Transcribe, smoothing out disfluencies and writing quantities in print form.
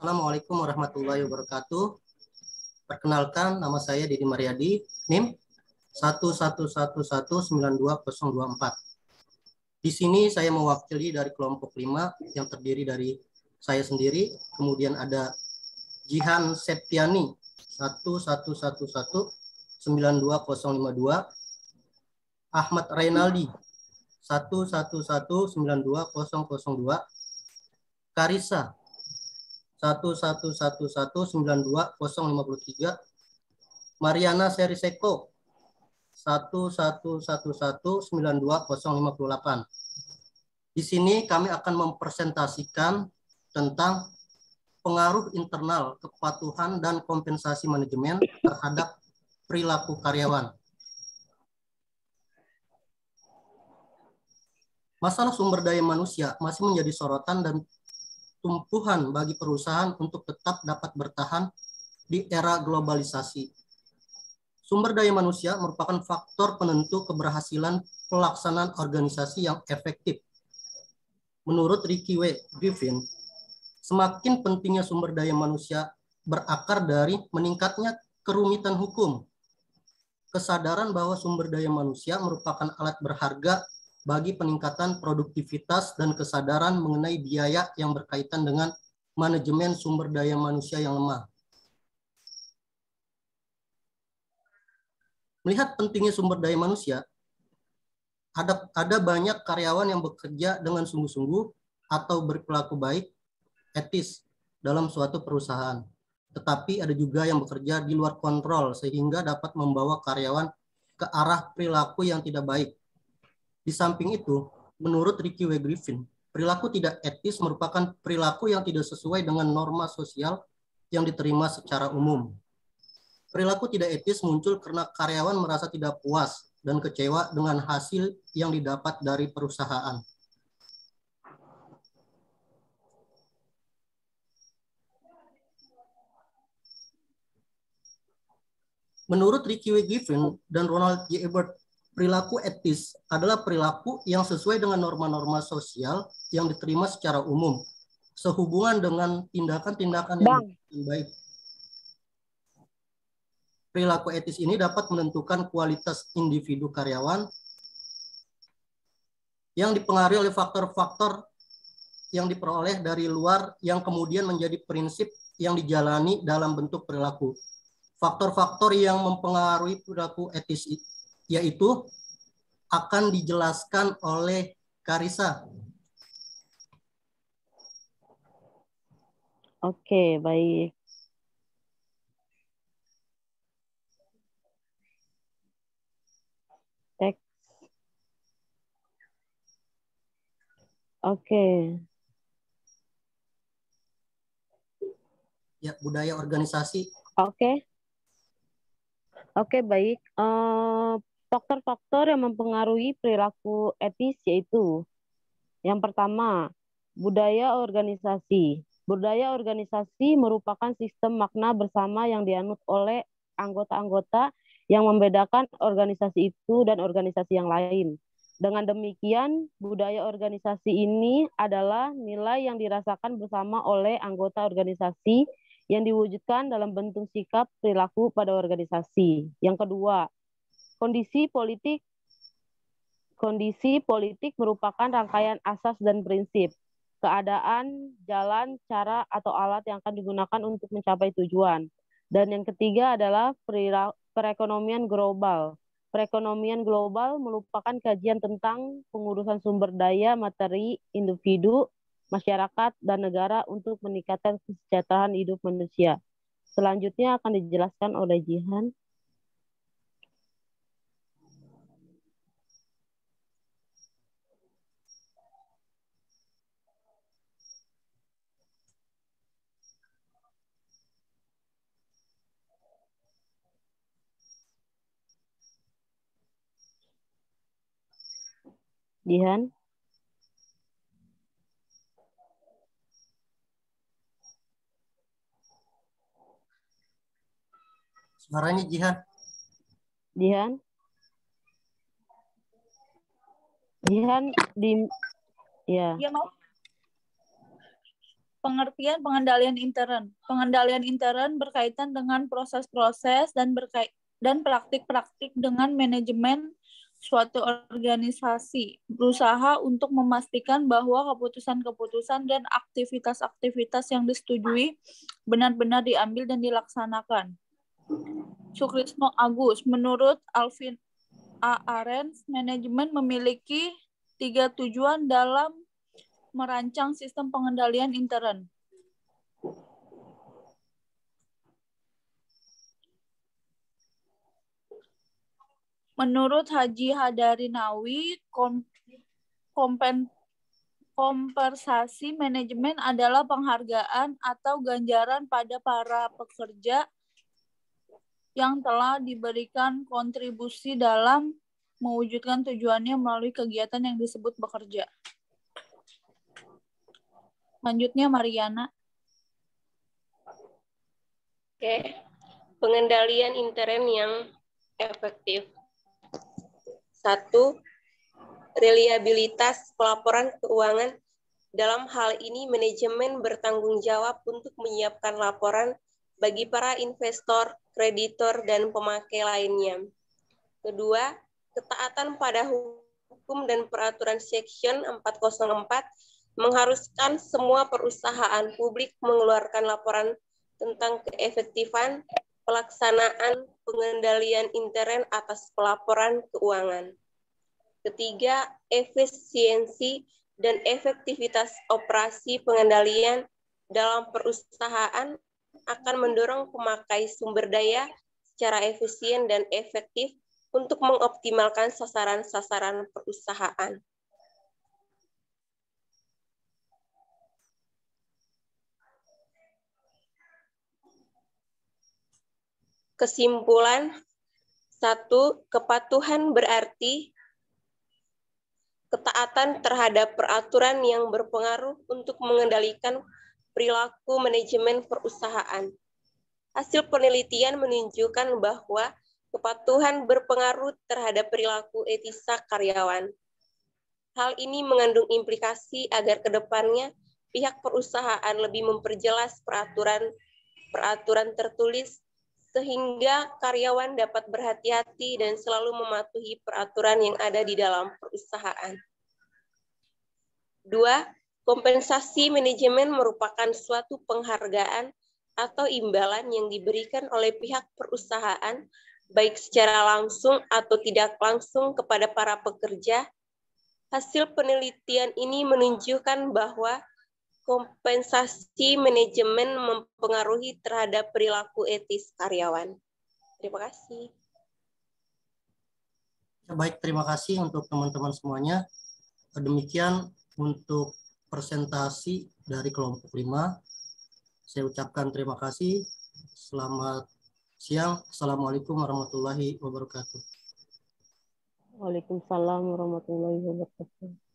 Assalamualaikum warahmatullahi wabarakatuh. Perkenalkan, nama saya Didi Mariadi, NIM 111192024. Di sini saya mewakili dari kelompok 5 yang terdiri dari saya sendiri, kemudian ada Jihan Septiani 111192052, Ahmad Reynaldi 1119202, Karisa 111192053, Mariana Seriseko 111192058. Di sini kami akan mempresentasikan tentang pengaruh internal kepatuhan dan kompensasi manajemen terhadap perilaku karyawan. Masalah sumber daya manusia masih menjadi sorotan dan tumpuhan bagi perusahaan untuk tetap dapat bertahan di era globalisasi. Sumber daya manusia merupakan faktor penentu keberhasilan pelaksanaan organisasi yang efektif. Menurut Ricky W. Griffin, semakin pentingnya sumber daya manusia berakar dari meningkatnya kerumitan hukum, kesadaran bahwa sumber daya manusia merupakan alat berharga bagi peningkatan produktivitas dan kesadaran mengenai biaya yang berkaitan dengan manajemen sumber daya manusia yang lemah. Melihat pentingnya sumber daya manusia, ada banyak karyawan yang bekerja dengan sungguh-sungguh atau berperilaku baik, etis dalam suatu perusahaan. Tetapi ada juga yang bekerja di luar kontrol sehingga dapat membawa karyawan ke arah perilaku yang tidak baik. Di samping itu, menurut Ricky W. Griffin, perilaku tidak etis merupakan perilaku yang tidak sesuai dengan norma sosial yang diterima secara umum. Perilaku tidak etis muncul karena karyawan merasa tidak puas dan kecewa dengan hasil yang didapat dari perusahaan. Menurut Ricky W. Griffin dan Ronald J. Ebert, perilaku etis adalah perilaku yang sesuai dengan norma-norma sosial yang diterima secara umum, sehubungan dengan tindakan-tindakan yang baik. Perilaku etis ini dapat menentukan kualitas individu karyawan yang dipengaruhi oleh faktor-faktor yang diperoleh dari luar yang kemudian menjadi prinsip yang dijalani dalam bentuk perilaku. Faktor-faktor yang mempengaruhi perilaku etis yaitu akan dijelaskan oleh Karisa. Oke, baik. Teks. Oke. Ya, budaya organisasi. Oke. Oke, baik. Faktor-faktor yang mempengaruhi perilaku etis yaitu yang pertama, budaya organisasi. Budaya organisasi merupakan sistem makna bersama yang dianut oleh anggota-anggota yang membedakan organisasi itu dan organisasi yang lain. Dengan demikian, budaya organisasi ini adalah nilai yang dirasakan bersama oleh anggota organisasi yang diwujudkan dalam bentuk sikap perilaku pada organisasi. Yang kedua, kondisi politik. Kondisi politik merupakan rangkaian asas dan prinsip, keadaan, jalan, cara, atau alat yang akan digunakan untuk mencapai tujuan. Dan yang ketiga adalah perekonomian global. Perekonomian global merupakan kajian tentang pengurusan sumber daya materi individu, masyarakat, dan negara untuk meningkatkan kesejahteraan hidup manusia. Selanjutnya akan dijelaskan oleh Jihan. Jihan. Suaranya Jihan. Jihan. Jihan di ya. Pengertian pengendalian intern. Pengendalian intern berkaitan dengan proses-proses dan praktik-praktik dengan manajemen suatu organisasi, berusaha untuk memastikan bahwa keputusan-keputusan dan aktivitas-aktivitas yang disetujui benar-benar diambil dan dilaksanakan. Sukrisno Agus, menurut Alvin A. Arens, manajemen memiliki 3 tujuan dalam merancang sistem pengendalian intern. Menurut Haji Hadarinawi, kompensasi manajemen adalah penghargaan atau ganjaran pada para pekerja yang telah diberikan kontribusi dalam mewujudkan tujuannya melalui kegiatan yang disebut bekerja. Selanjutnya Mariana. Oke. Pengendalian intern yang efektif. 1. Reliabilitas pelaporan keuangan. Dalam hal ini, manajemen bertanggung jawab untuk menyiapkan laporan bagi para investor, kreditor, dan pemakai lainnya. Kedua, ketaatan pada hukum dan peraturan Section 404 mengharuskan semua perusahaan publik mengeluarkan laporan tentang keefektifan pelaksanaan pengendalian intern atas pelaporan keuangan. Ketiga, efisiensi dan efektivitas operasi pengendalian dalam perusahaan akan mendorong pemakai sumber daya secara efisien dan efektif untuk mengoptimalkan sasaran-sasaran perusahaan. Kesimpulan, 1. Kepatuhan berarti ketaatan terhadap peraturan yang berpengaruh untuk mengendalikan perilaku manajemen perusahaan. Hasil penelitian menunjukkan bahwa kepatuhan berpengaruh terhadap perilaku etisa karyawan. Hal ini mengandung implikasi agar ke depannya pihak perusahaan lebih memperjelas peraturan tertulis sehingga karyawan dapat berhati-hati dan selalu mematuhi peraturan yang ada di dalam perusahaan. 2. Kompensasi manajemen merupakan suatu penghargaan atau imbalan yang diberikan oleh pihak perusahaan, baik secara langsung atau tidak langsung kepada para pekerja. Hasil penelitian ini menunjukkan bahwa kompensasi manajemen mempengaruhi terhadap perilaku etis karyawan. Terima kasih. Baik, terima kasih untuk teman-teman semuanya. Demikian untuk presentasi dari kelompok 5. Saya ucapkan terima kasih. Selamat siang. Assalamualaikum warahmatullahi wabarakatuh. Waalaikumsalam warahmatullahi wabarakatuh.